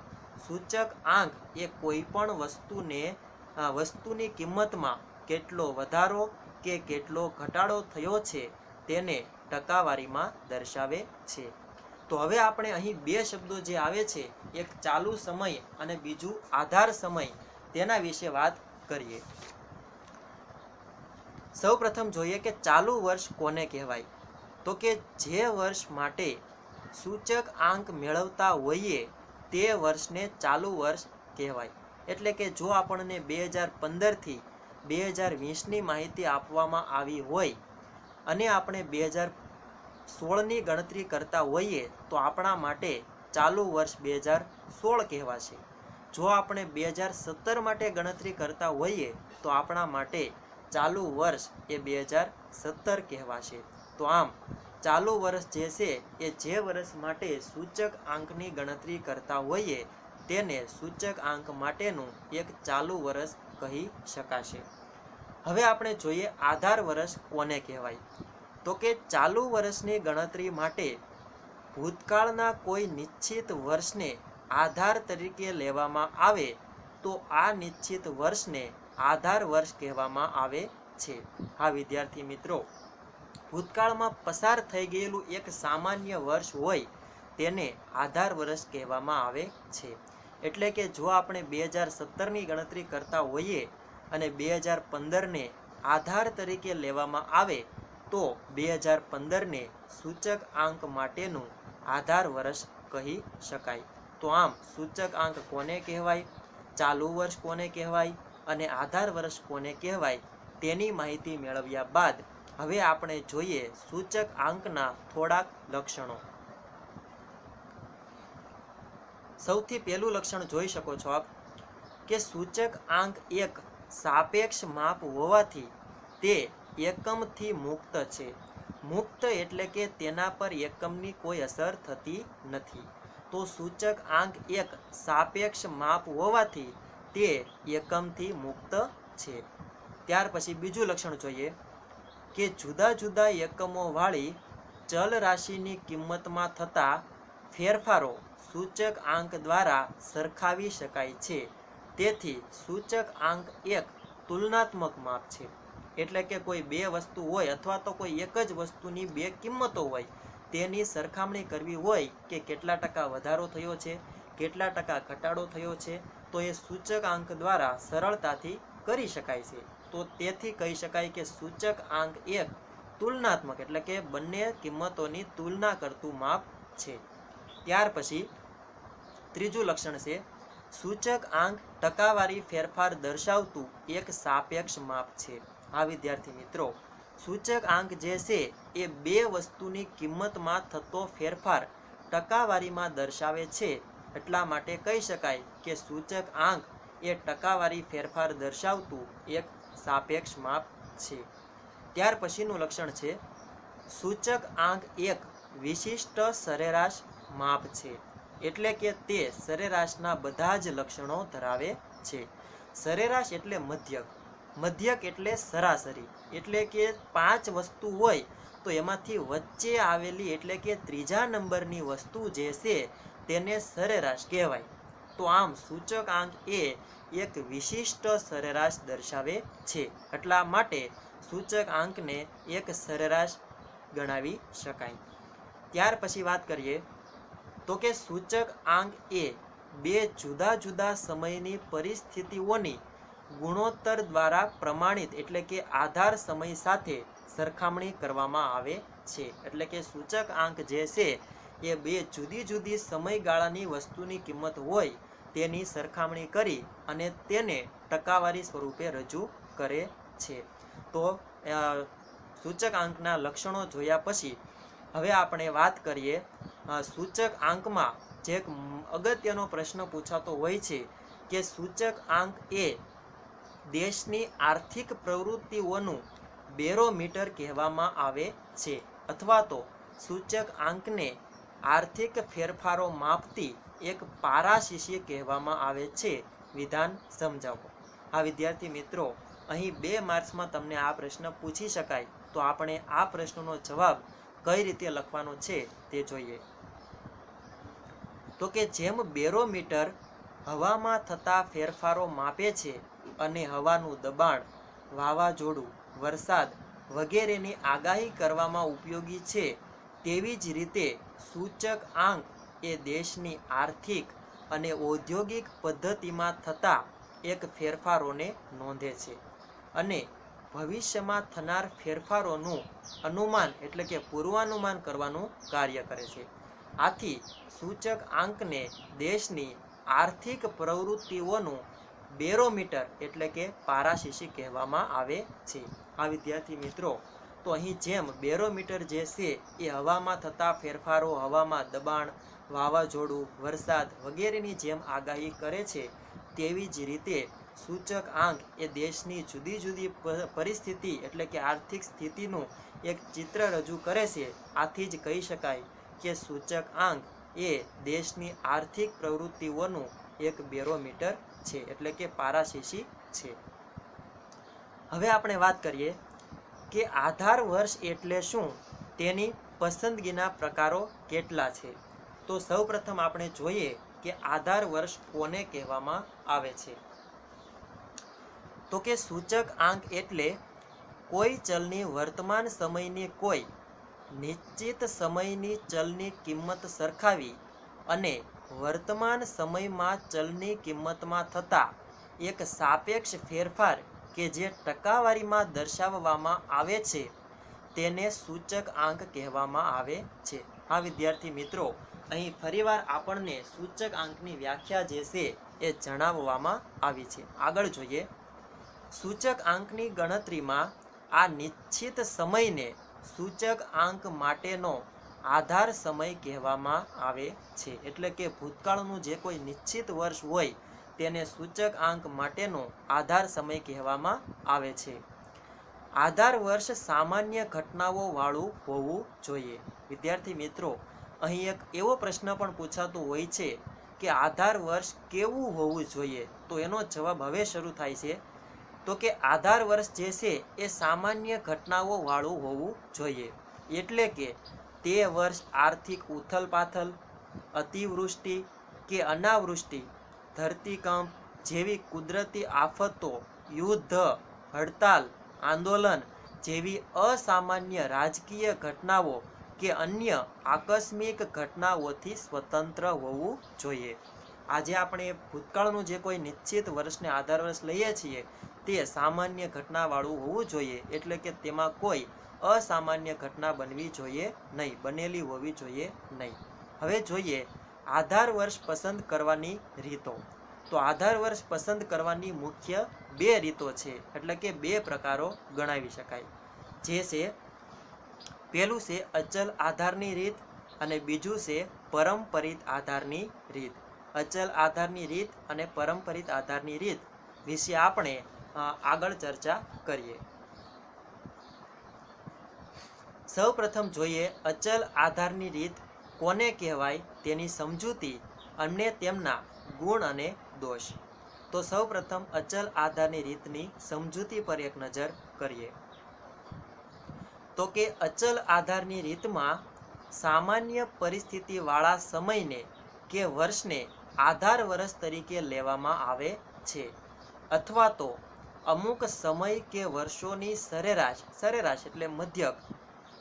Speaker 1: સૂચક આંક એ કોઈ પણ વસ્તુની કિંમતમાં કેટલો વધારો કે કેટલો ઘટાડો થયો છે તેને ટકાવારીમાં દર્શાવે છે. તો હવે આપણે અહીં 2 શબ્દો જે આવે છે, એક ચાલુ સમય અને બીજું આધાર સમય, તેના વિશે વાત કરીએ. સૌપ્રથમ જોઈએ કે ચાલુ વર્ષ કોને કહેવાય. તો કે જે વર્ષ માટે સૂચક આંક મેળવતા હોઈએ તે વર્ષને ચાલુ વર્ષ કહેવાય. એટલે કે જો આપણને 2015 થી 2020ની માહિતી આપવામાં આવી હોય અને આપણે 2016ની ગણતરી કરતા હોઈએ તો આપણા માટે ચાલુ વર્ષ 2016 કહેવાશે. જો આપણે 2017 માટે ગણતરી કરતા હોઈએ તો આપણા માટે ચાલુ વર્ષ એ 2017 કહેવાશે. તો આમ ચાલુ વર્ષ જે છે એ જે વર્ષ માટે સૂચક આંકની ગણતરી કરતા હોઈએ તેને સૂચક આંક માટેનું એક ચાલુ વર્ષ કહી શકાશે. હવે આપણે જોઈએ આધાર વર્ષ કોને કહેવાય. તો કે ચાલુ વર્ષની ગણતરી માટે ભૂતકાળના કોઈ નિશ્ચિત વર્ષને આધાર તરીકે લેવામાં આવે તો આ નિશ્ચિત વર્ષને આધાર વર્ષ કહેવામાં આવે છે. હા વિદ્યાર્થી મિત્રો, ભૂતકાળમાં પસાર થઈ ગયેલું એક સામાન્ય વર્ષ હોય તેને આધાર વર્ષ કહેવામાં આવે છે. એટલે કે જો આપણે 2017ની ગણતરી કરતા હોઈએ અને 2015ને આધાર તરીકે લેવામાં આવે તો 2015ને સૂચક આંક માટેનું આધાર વર્ષ કહી શકાય. તો આમ સૂચક આંક કોને કહેવાય, ચાલુ વર્ષ કોને કહેવાય અને આધાર વર્ષ કોને કહેવાય તેની માહિતી મેળવ્યા બાદ હવે આપણે જોઈએ સૂચક આંકના થોડાક લક્ષણો. સૌથી પહેલું લક્ષણ જોઈ શકો છો આપ કે સૂચક આંક એક સાપેક્ષ માપ હોવાથી તે એકમથી મુક્ત છે. મુક્ત એટલે કે તેના પર એકમની કોઈ અસર થતી નથી. તો સૂચક આંક એક સાપેક્ષ માપ હોવાથી તે એકમથી મુક્ત છે. ત્યાર પછી બીજું લક્ષણ જોઈએ કે જુદા જુદા એકમો વાળી ચલ રાશિની કિંમતમાં થતા ફેરફારો સૂચક આંક દ્વારા સરખાવી શકાય છે. તેથી સૂચક આંક એક તુલનાત્મક માપ છે. એટલે કે કોઈ 2 વસ્તુ હોય અથવા તો કોઈ એક જ વસ્તુની 2 કિંમતો હોય તેની સરખામણી કરવી હોય કે કેટલા ટકા વધારો થયો છે, કેટલા ટકા ઘટાડો થયો છે, તો એ સૂચક આંક દ્વારા સરળતાથી કરી શકાય છે. તો તેથી કહી શકાય કે સૂચક આંક એક તુલનાત્મક એટલે કે બંને કિંમતોની તુલના કરતું માપ છે. ત્યાર પછી ત્રીજું લક્ષણ છે સૂચક આંક ટકાવારી ફેરફાર દર્શાવતું એક સાપેક્ષ માપ છે. આ વિદ્યાર્થી મિત્રો, સૂચક આંક જે છે એ 2 વસ્તુની કિંમતમાં થતો ફેરફાર ટકાવારીમાં દર્શાવે છે. એટલા માટે કહી શકાય કે સૂચક આંક એ ટકાવારી ફેરફાર દર્શાવતું એક સાપેક્ષ માપ છે. ત્યાર પછીનું લક્ષણ છે સૂચક આંક એક વિશિષ્ટ સરેરાશ માપ છે. એટલે કે તે સરેરાશના બધા જ લક્ષણો ધરાવે છે. સરેરાશ એટલે મધ્યક, મધ્યક એટલે સરાસરી. એટલે કે 5 વસ્તુ હોય તો એમાંથી વચ્ચે આવેલી એટલે કે ત્રીજા નંબરની વસ્તુ જે છે તેને સરેરાશ કહેવાય. તો આમ સૂચક આંક એ એક વિશિષ્ટ સરેરાશ દર્શાવે છે. એટલા માટે સૂચક આંકને એક સરેરાશ ગણાવી શકાય. ત્યાર પછી વાત કરીએ તો કે સૂચક આંક એ 2 જુદા જુદા સમયની પરિસ્થિતિઓની ગુણોત્તર દ્વારા પ્રમાણિત એટલે કે આધાર સમય સાથે સરખામણી કરવામાં આવે છે. એટલે કે સૂચક આંક જે છે એ બે જુદી જુદી સમયગાળાની વસ્તુની કિંમત હોય તેની સરખામણી કરી અને તેને ટકાવારી સ્વરૂપે રજૂ કરે છે. તો સૂચક આંકના લક્ષણો જોયા પછી હવે આપણે વાત કરીએ સૂચક આંકમાં જે એક અગત્યનો પ્રશ્ન પૂછાતો હોય છે કે સૂચક આંક એ દેશની આર્થિક પ્રવૃત્તિઓનું બેરોમીટર કહેવામાં આવે છે અથવા તો સૂચક આંકને આર્થિક ફેરફારો માપતી એક પારાશીશી કહેવામાં આવે છે. વિધાન સમજાવો. આ વિદ્યાર્થી મિત્રો, અહીં 2 માર્ક્સમાં તમને આ પ્રશ્ન પૂછી શકાય, તો આપણે આ પ્રશ્નનો જવાબ કઈ રીતે લખવાનો છે તે જોઈએ. તો કે જેમ બેરોમીટર હવામાં થતા ફેરફારો માપે છે અને હવાનું દબાણ, વાવાઝોડું, વરસાદ વગેરેની આગાહી કરવામાં ઉપયોગી છે, તેવી જ રીતે સૂચક આંક એ દેશની આર્થિક અને ઔદ્યોગિક પદ્ધતિમાં થતા એક ફેરફારોને નોંધે છે અને ભવિષ્યમાં થનાર ફેરફારોનું અનુમાન એટલે કે પૂર્વાનુમાન કરવાનું કાર્ય કરે છે. આથી સૂચક આંકને દેશની આર્થિક પ્રવૃત્તિઓનું બેરોમીટર એટલે કે પારાશીશી કહેવામાં આવે છે. આ વિદ્યાર્થી મિત્રો, તો અહીં જેમ બેરોમીટર જે છે એ હવામાં થતા ફેરફારો, હવામાં દબાણ, વાવાઝોડું, વરસાદ વગેરેની જેમ આગાહી કરે છે, તેવી જ રીતે સૂચક આંક એ દેશની જુદી જુદી પરિસ્થિતિ એટલે કે આર્થિક સ્થિતિનું એક ચિત્ર રજૂ કરે છે. આથી જ કહી શકાય કે સૂચક આંક એ દેશની આર્થિક પ્રવૃત્તિઓનું એક બેરોમીટર છે એટલે કે પારાશીશી છે. હવે આપણે વાત કરીએ કે આધાર વર્ષ એટલે શું, તેની પસંદગીના પ્રકારો કેટલા છે. તો સૌપ્રથમ આપણે જોઈએ કે આધાર વર્ષ કોને કહેવામાં આવે છે. તો કે સૂચક આંક એટલે કોઈ ચલની વર્તમાન સમયની કોઈ નિશ્ચિત સમયની ચલની કિંમત સરખાવી અને વર્તમાન સમયમાં ચલની કિંમતમાં થતા એક સાપેક્ષ ફેરફાર કે જે ટકાવારીમાં દર્શાવવામાં આવે છે તેને સૂચક આંક કહેવામાં આવે છે. હા વિદ્યાર્થી મિત્રો, અહીં ફરીવાર આપણને સૂચક આંકની વ્યાખ્યા જે છે એ જણાવવામાં આવી છે. આગળ જોઈએ. સૂચક આંકની ગણતરીમાં આ નિશ્ચિત સમયને સૂચક આંક માટેનો આધાર સમય કહેવામાં આવે છે. એટલે કે ભૂતકાળનું જે કોઈ નિશ્ચિત વર્ષ હોય તેને સૂચક આંક માટેનો આધાર સમય કહેવામાં આવે છે. આધાર વર્ષ સામાન્ય ઘટનાઓ વાળું હોવું જોઈએ. વિદ્યાર્થી મિત્રો, અહીં એક એવો પ્રશ્ન પણ પૂછાતો હોય છે કે આધાર વર્ષ કેવું હોવું જોઈએ, તો એનો જવાબ હવે શરૂ થાય છે. તો કે આધાર વર્ષ જે છે એ સામાન્ય ઘટનાઓ વાળું હોવું જોઈએ. એટલે કે તે વર્ષ આર્થિક ઉથલપાથલ, અતિવૃષ્ટિ કે અનાવૃષ્ટિ, ધરતીકંપ જેવી કુદરતી આફતો, યુદ્ધ, હડતાલ, આંદોલન જેવી અસામાન્ય રાજકીય ઘટનાઓ કે અન્ય આકસ્મિક ઘટનાઓથી સ્વતંત્ર હોવું જોઈએ. આજે આપણે ભૂતકાળનું જે કોઈ નિશ્ચિત વર્ષને આધાર વર્ષ લઈએ છીએ તે સામાન્ય ઘટનાવાળું હોવું જોઈએ. એટલે કે તેમાં કોઈ અસામાન્ય ઘટના બનવી જોઈએ નહીં, બનેલી હોવી જોઈએ નહીં. હવે જોઈએ આધાર વર્ષ પસંદ કરવાની રીતો. તો આધાર વર્ષ પસંદ કરવાની મુખ્ય 2 રીતો છે, એટલે કે 2 પ્રકારો ગણાવી શકાય. જે છે પહેલું છે અચલ આધારની રીત અને બીજું છે પરંપરિત આધારની રીત. અચલ આધારની રીત અને પરંપરિત આધારની રીત વિશે આપણે આગળ ચર્ચા કરીએ. સૌ પ્રથમ જોઈએ અચલ આધારની રીત કોને કહેવાય તેની સમજૂતી અને તેમના ગુણ અને દોષ. તો સૌ પ્રથમ અચલ આધારની રીતની સમજૂતી પર એક નજર કરીએ. તો કે અચલ આધારની રીતમાં સામાન્ય પરિસ્થિતિવાળા સમયને કે વર્ષને આધાર વર્ષ તરીકે લેવામાં આવે છે અથવા તો અમુક સમય કે વર્ષોની સરેરાશ એટલે મધ્યક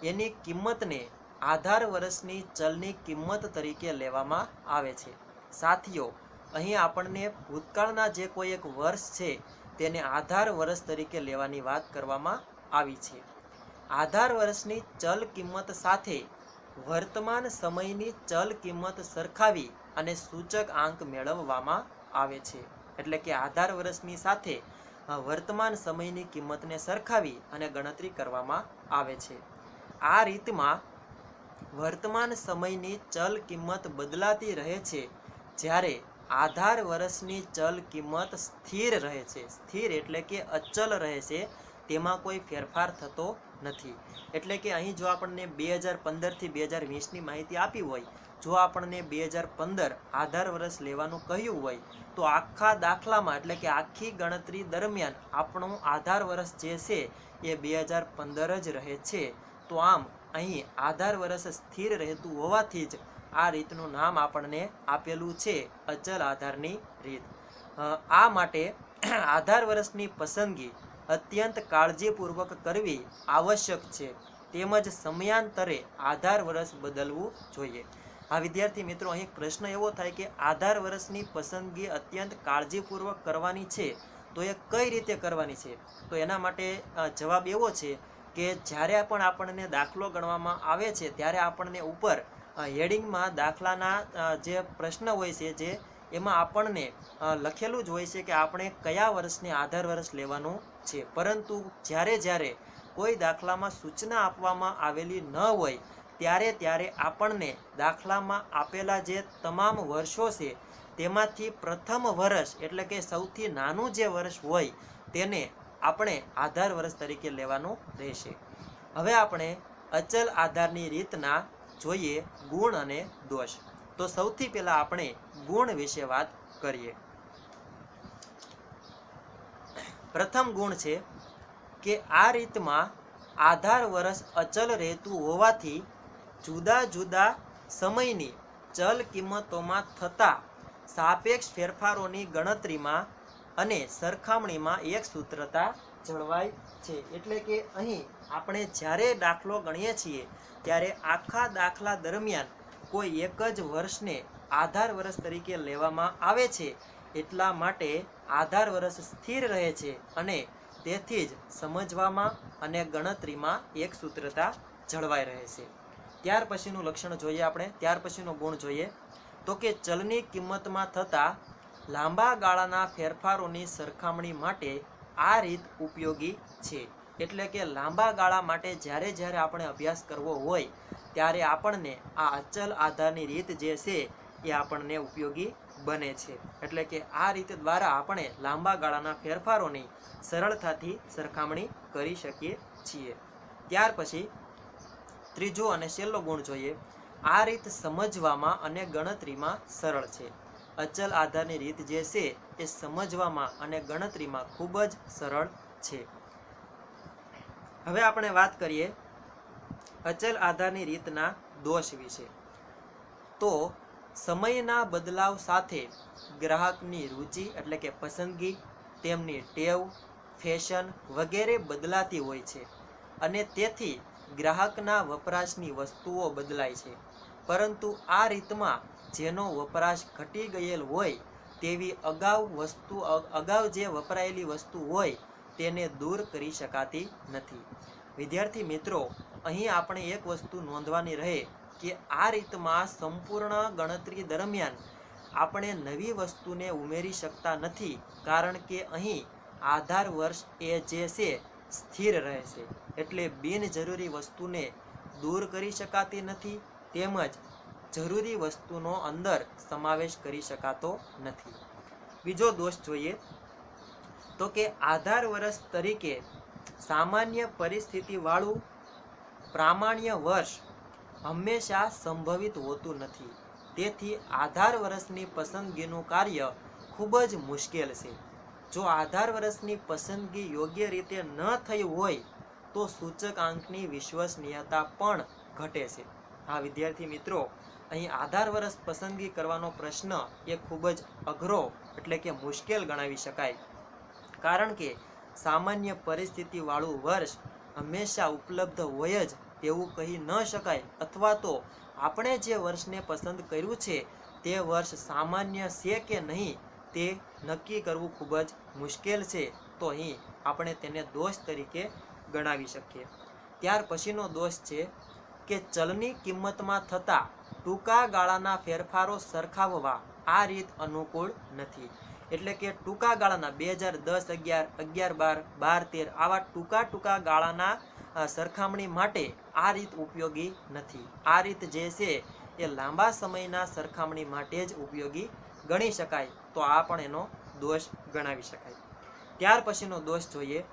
Speaker 1: એની કિંમતને આધાર વર્ષની ચલની કિંમત તરીકે લેવામાં આવે છે. સાથીઓ, અહીં આપણને ભૂતકાળના જે કોઈ એક વર્ષ છે તેને આધાર વર્ષ તરીકે લેવાની વાત કરવામાં આવી છે. આધાર વર્ષની ચલ કિંમત સાથે વર્તમાન સમયની ચલ કિંમત સરખાવી અને સૂચક આંક મેળવવામાં આવે છે. એટલે કે આધાર વર્ષની સાથે વર્તમાન સમયની કિંમતને સરખાવી અને ગણતરી કરવામાં આવે છે. આ રીતમાં વર્તમાન સમયની ચલ કિંમત બદલાતી રહે છે, જ્યારે આધાર વર્ષની ચલ કિંમત સ્થિર રહે છે. સ્થિર એટલે કે અચલ રહે છે, તેમાં કોઈ ફેરફાર થતો નથી. એટલે કે અહીં જો આપણને 2015 થી 2020ની માહિતી આપી હોય, જો આપણને 2015 આધાર વર્ષ લેવાનું કહ્યું હોય, તો આખા દાખલામાં એટલે કે આખી ગણતરી દરમિયાન આપણું આધાર વર્ષ જે છે એ 2015 જ રહે છે. તો આમ અહીં આધાર વર્ષ સ્થિર રહેતું હોવાથી જ આ રીતનું નામ આપણને આપેલું છે, અચલ આધારની રીત. આ માટે આધાર વર્ષની પસંદગી અત્યંત કાળજીપૂર્વક કરવી આવશ્યક છે, તેમજ સમયાંતરે આધાર વર્ષ બદલવું જોઈએ. આ વિદ્યાર્થી મિત્રો, અહીં પ્રશ્ન એવો થાય કે આધાર વર્ષની પસંદગી અત્યંત કાળજીપૂર્વક કરવાની છે, તો એ કઈ રીતે કરવાની છે? તો એના માટે જવાબ એવો છે કે જ્યારે પણ આપણને દાખલો ગણવામાં આવે છે, ત્યારે આપણને ઉપર હેડિંગમાં દાખલાના જે પ્રશ્ન હોય છે, જે એમાં આપણને લખેલું જ હોય છે કે આપણે કયા વર્ષને આધાર વર્ષ લેવાનું છે. પરંતુ જ્યારે કોઈ દાખલામાં સૂચના આપવામાં આવેલી ન હોય, ત્યારે આપણને દાખલામાં આપેલા જે તમામ વર્ષો છે તેમાંથી પ્રથમ વર્ષ એટલે કે સૌથી નાનું જે વર્ષ હોય તેને આપણે આધાર વર્ષ તરીકે લેવાનું રહેશે. હવે આપણે અચલ આધારની રીતના જોઈએ ગુણ અને દોષ. તો સૌથી પહેલા આપણે ગુણ વિશે વાત કરીએ. પ્રથમ ગુણ છે કે આ રીતમાં આધાર વર્ષ અચલ રહેતું હોવાથી જુદા જુદા સમયની ચલ કિંમતોમાં થતા સાપેક્ષ ફેરફારોની ગણતરીમાં અને સરખામણીમાં એક સૂત્રતા જળવાય છે. એટલે કે અહીં આપણે જ્યારે દાખલો ગણીએ છીએ, ત્યારે આખા દાખલા દરમિયાન કોઈ એક જ વર્ષને આધાર વર્ષ તરીકે લેવામાં આવે છે, એટલા માટે આધાર વર્ષ સ્થિર રહે છે અને તેથી જ સમજવામાં અને ગણતરીમાં એક સૂત્રતા જળવાઈ રહે છે. ત્યાર પછીનું લક્ષણ જોઈએ આપણે, ત્યાર પછીનો ગુણ જોઈએ તો કે ચલની કિંમતમાં થતા લાંબા ગાળાના ફેરફારોની સરખામણી માટે આ રીત ઉપયોગી છે. એટલે કે લાંબા ગાળા માટે જ્યારે આપણે અભ્યાસ કરવો હોય, ત્યારે આપણને આ અચલ આધારની રીત જે છે એ આપણને ઉપયોગી બને છે. એટલે કે આ રીત દ્વારા આપણે લાંબા ગાળાના ફેરફારોની સરળતાથી સરખામણી કરી શકીએ છીએ. ત્યાર પછી ત્રીજો અને છેલ્લો ગુણ જોઈએ. આ રીત સમજવામાં અને ગણતરીમાં સરળ છે. અચલ આધારની રીત જે છે એ સમજવામાં અને ગણતરીમાં ખૂબ જ સરળ છે. હવે આપણે વાત કરીએ અચલ આધારની રીતના દોષ વિશે. તો સમયના બદલાવ સાથે ગ્રાહકની રુચિ એટલે કે પસંદગી, તેમની ટેવ, ફેશન વગેરે બદલાતી હોય છે અને તેથી ગ્રાહકના વપરાશની વસ્તુઓ બદલાય છે. પરંતુ આ રીતમાં જેનો વપરાશ ઘટી ગયેલ હોય તેવી અગાઉ જે વપરાયેલી વસ્તુ હોય તેને દૂર કરી શકાતી નથી. વિદ્યાર્થી મિત્રો, અહીં આપણે એક વસ્તુ નોંધવાની રહે કે આ રીતમાં સંપૂર્ણ ગણતરી દરમિયાન આપણે નવી વસ્તુને ઉમેરી શકતા નથી, કારણ કે અહીં આધાર વર્ષ એ જે છે સ્થિર રહે છે. એટલે બિનજરૂરી વસ્તુને દૂર કરી શકાતી નથી, તેમજ જરૂરી વસ્તુનો અંદર સમાવેશ કરી શકાતો નથી. બીજો દોષ જોઈએ તો કે આધાર વર્ષ તરીકે સામાન્ય પરિસ્થિતિવાળું પ્રામાણ્ય વર્ષ હંમેશા સંભવિત હોતું નથી. તેથી આધાર વર્ષની પસંદગીનું કાર્ય ખૂબ જ મુશ્કેલ છે. જો આધાર વર્ષની પસંદગી યોગ્ય રીતે ન થઈ હોય તો સૂચક આંકની વિશ્વસનીયતા પણ ઘટે છે. હા વિદ્યાર્થી મિત્રો, અહીં આધાર વર્ષ પસંદગી કરવાનો પ્રશ્ન એ ખૂબ જ અઘરો એટલે કે મુશ્કેલ ગણાવી શકાય, કારણ કે સામાન્ય પરિસ્થિતિવાળું વર્ષ હંમેશા ઉપલબ્ધ હોય જ તેવું કહી ન શકાય, અથવા તો આપણે જે વર્ષને પસંદ કર્યું છે તે વર્ષ સામાન્ય છે કે નહીં તે નક્કી કરવું ખૂબ જ મુશ્કેલ છે. તો અહીં આપણે તેને દોષ તરીકે ગણાવી શકીએ. ત્યાર પછીનો દોષ છે કે ચલની કિંમતમાં થતા ટૂંકા ગાળાના ફેરફારો સરખાવવા આ રીત અનુકૂળ નથી. એટલે કે ટૂંકા ગાળાના 2010, 11, 12, 13 આવા ટૂંકા ગાળાના સરખામણી માટે આ રીત ઉપયોગી નથી. આ રીત જે છે એ લાંબા સમયના સરખામણી માટે જ ઉપયોગી ગણી શકાય, તો આ પણ એનો દોષ ગણાવી શકાય. ત્યાર પછીનો દોષ જોઈએ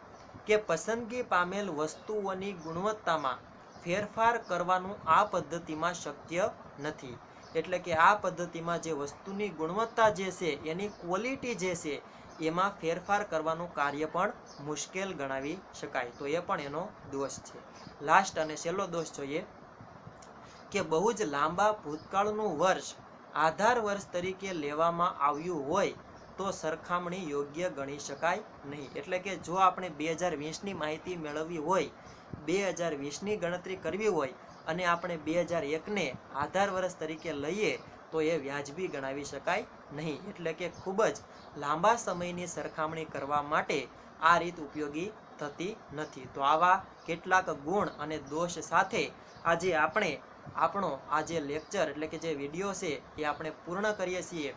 Speaker 1: કે પસંદગી પામેલ વસ્તુઓની ગુણવત્તામાં ફેરફાર કરવાનું આ પદ્ધતિમાં શક્ય નથી. એટલે કે આ પદ્ધતિમાં જે વસ્તુની ગુણવત્તા જે છે, એની ક્વોલિટી જે છે, એમાં ફેરફાર કરવાનું કાર્ય પણ મુશ્કેલ ગણાવી શકાય, તો એ પણ એનો દોષ છે. લાસ્ટ અને છેલ્લો દોષ જોઈએ કે બહુ જ લાંબા ભૂતકાળનું વર્ષ આધાર વર્ષ તરીકે લેવામાં આવ્યું હોય તો સરખામણી યોગ્ય ગણી શકાય નહીં. એટલે કે જો આપણે 2020ની માહિતી મેળવવી હોય, 2020ની ગણતરી કરવી હોય અને આપણે 2001ને આધાર વર્ષ તરીકે લઈએ તો એ વ્યાજબી ગણાવી શકાય નહીં. એટલે કે ખૂબ જ લાંબા સમયની સરખામણી કરવા માટે આ રીત ઉપયોગી થતી નથી. તો આવા કેટલાક ગુણ અને દોષ સાથે આજે આપણે આપણો આ જે લેક્ચર એટલે કે જે વિડીયો છે એ આપણે પૂર્ણ કરીએ છીએ.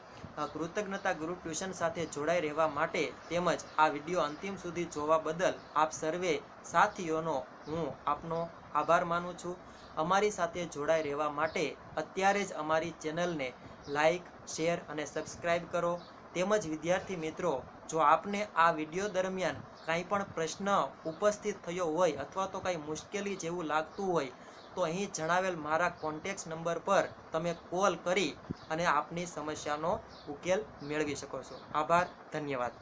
Speaker 1: કૃતજ્ઞતા ગ્રુપ ટ્યુશન સાથે જોડાઈ રહેવા માટે તેમજ આ વિડીયો અંતિમ સુધી જોવા બદલ આપ સર્વે સાથીઓનો હું આપનો આભાર માનું છું. અમારી સાથે જોડાઈ રહેવા માટે અત્યારે જ અમારી ચેનલને લાઈક, શેર અને સબસ્ક્રાઈબ કરો. તેમજ વિદ્યાર્થી મિત્રો, જો આપને આ વિડીયો દરમિયાન કાંઈ પણ પ્રશ્ન ઉપસ્થિત થયો હોય અથવા તો કાંઈ મુશ્કેલી જેવું લાગતું હોય તો અહીં જણાવેલ મારા કોન્ટેક્ટ નંબર પર તમે કોલ કરી અને આપની સમસ્યાનો ઉકેલ મેળવી શકો છો. આભાર, ધન્યવાદ.